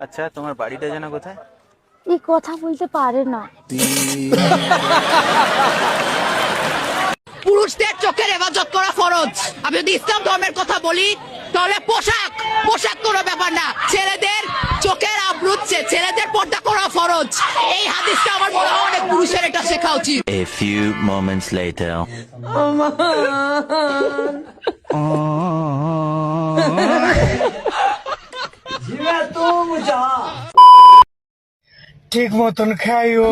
আচ্ছা, তোমার বাড়িটা যেন কোথায়? এই কথা বলতে পারে না। পুরুষদের চোখের হেফাজত করা ফরজ। আমি যদি ইসলাম ধর্মের কথা বলি তাহলে পোশাক কোনো ব্যাপার না, ছেলেদের চোখের আবরুচ্ছে, ছেলেদের পর্দা করা ফরজ। এই হাদিসটা আমার মনে হয় অনেক পুরুষের এটা শেখা উচিত। A few moments later. ঠিক মতন খাইও,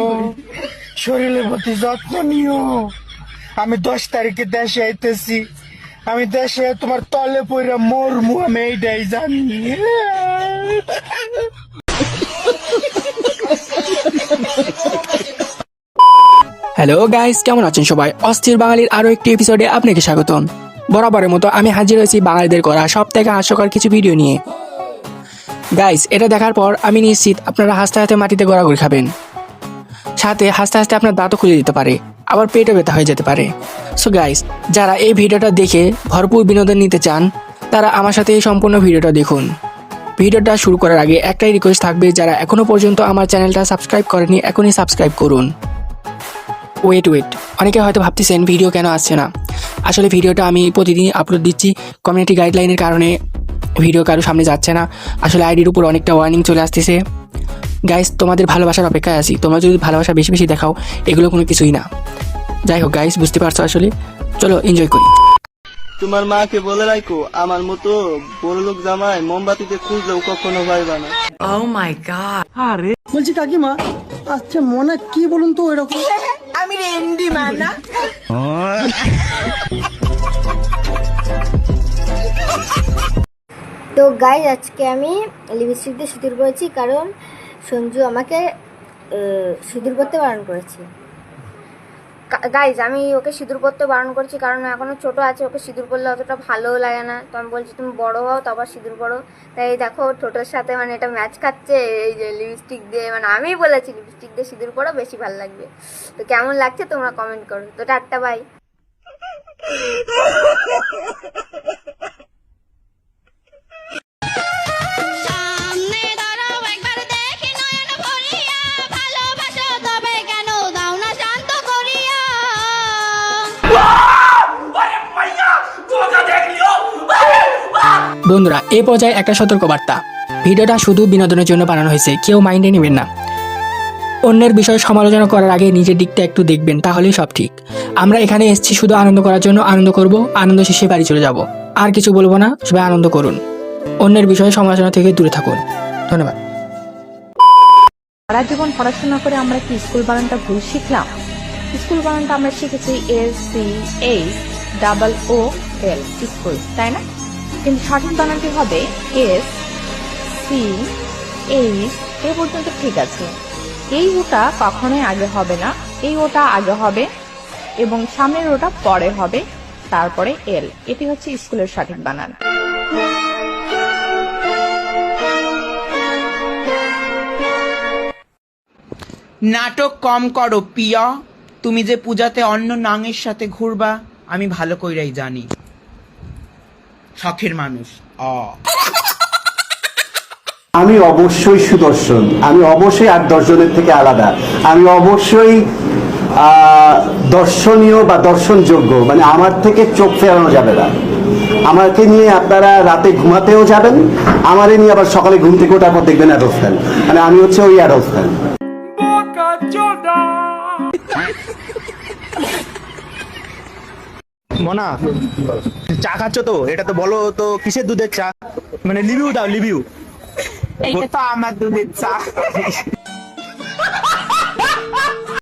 শরীরের প্রতি যত্ন নিও। আমি 10 তারিখে দেশে আইতেছি, আমি দেশে তোমার তলে পইরা মরমু, আমি এইটাই জানি। হ্যালো গাইস, কেমন আছেন সবাই? অস্থির বাঙালির আরো একটি এপিসোডে আপনাকে স্বাগতম। বরাবরের মতো আমি হাজির হয়েছি বাঙালিদের করা সব থেকে হাস্যকর কিছু ভিডিও নিয়ে। গাইস, এটা দেখার পর আমি নিশ্চিত আপনারা হাসতে হাসতে মাটিতে গড়াগড়ি খাবেন, সাথে হাসতে হাসতে আপনার দাঁতও খুলে দিতে পারে, আবার পেটও ব্যথা হয়ে যেতে পারে। সো গাইস, যারা এই ভিডিওটা দেখে ভরপুর বিনোদন নিতে চান তারা আমার সাথে এই সম্পূর্ণ ভিডিওটা দেখুন। ভিডিওটা শুরু করার আগে একটাই রিকোয়েস্ট থাকবে, যারা এখনো পর্যন্ত আমার চ্যানেলটা সাবস্ক্রাইব করেনি এখনই সাবস্ক্রাইব করুন। ওয়েট, অনেকে হয়তো ভাবতেছেন ভিডিও কেন আসছে না। আসলে ভিডিওটা আমি প্রতিদিন আপলোড দিচ্ছি, কমিউনিটি গাইডলাইনের কারণে ভিডিও কারো সামনে যাচ্ছে না। আসলে আইডির উপর অনেকটা ওয়ার্নিং চলে আসতেছে। গাইস, তোমাদের ভালোবাসার অপেক্ষায় আছি, তোমরা যদি ভালোবাসা বেশি বেশি দেখাও এগুলো কোনো কিছুই না। যাই হোক গাইস, বুঝতে পারছো, আসলে চলো এনজয় করি। তোমার মাকে বলে রাখো, আমার মতো বড়লোক জামাই মোমবাতিতে খুঁজলেও কখনো পাইবা না। বলছি কাকিমা, আচ্ছা মনে কি বলুন তো এরকম? আমি রেন্ডি মানা। তো গাইজ, আজকে আমি লিপস্টিক দিয়ে সিঁদুর পরেছি, কারণ সঞ্জু আমাকে সিঁদুর পরতে বারণ করেছে। গাইজ, আমি ওকে সিঁদুর পরতে বারণ করছি কারণ এখনও ছোটো আছে, ওকে সিঁদুর পরলে অতটা ভালোও লাগে না। তো আমি বলছি তুমি বড়ো হও তারপর সিঁদুর পরো। তাই দেখো ঠোঁটের সাথে মানে এটা ম্যাচ খাচ্ছে, এই যে লিপস্টিক দিয়ে, মানে আমিই বলেছি লিপস্টিক দিয়ে সিঁদুর পরো, বেশি ভালো লাগবে। তো কেমন লাগছে তোমরা কমেন্ট করো। তো টাটা, বাই। বন্ধুরা, এই পর্যায়ে একটা সতর্কবার্তা, ভিডিওটা শুধু বিনোদনের জন্য বানানো হয়েছে, কেউ মাইন্ডে নেবেন না। অন্যের বিষয় সমালোচনা করার আগে নিজের দিকটা একটু দেখবেন, তাহলেই সব ঠিক। আমরা এখানে এসেছি শুধু আনন্দ করার জন্য, আনন্দ করব, আনন্দ শেষে বাড়ি চলে যাব। আর কিছু বলবো না, সবাই আনন্দ করুন, অন্যের বিষয়ে সমালোচনা থেকে দূরে থাকুন। ধন্যবাদ। সারা জীবন পড়াশোনা করে আমরা কি স্কুল বানানটা ভুল শিখলাম? স্কুল বানানটা আমরা শিখেছি SCHOOL, স্কুল, তাই না? কিন্তু সঠিক বানানটি হবে SCH। এ পর্যন্ত ঠিক আছে। এই ওটা কখনোই আগে হবে না, এই ওটা আগে হবে এবং সামনের ওটা পরে হবে, তারপরে এল। এটি হচ্ছে স্কুলের সঠিক বানান। নাটক কম করো পিয়া, তুমি যে পূজাতে অন্য নাঙের সাথে ঘুরবা আমি ভালো কইরাই জানি। শখের মানুষ। আমি অবশ্যই সুদর্শন, আমি অবশ্যই 8-10 জনের থেকে আলাদা, আমি অবশ্যই দর্শনীয় বা দর্শনযোগ্য, মানে আমার থেকে চোখ ফেরানো যাবে না। আমাকে নিয়ে আপনারা রাতে ঘুমাতেও যাবেন, আমারে নিয়ে আবার সকালে ঘুম থেকে ওঠার পর দেখবেন অ্যাডলফ খান, মানে আমি হচ্ছে ওই অ্যাডলফ খান। মনা, চা খাচ্ছ তো? এটা তো বলো তো কিসের দুধের চা, মানে রিভিউ দাও, রিভিউ। এইটা তো আমার দুধের চা।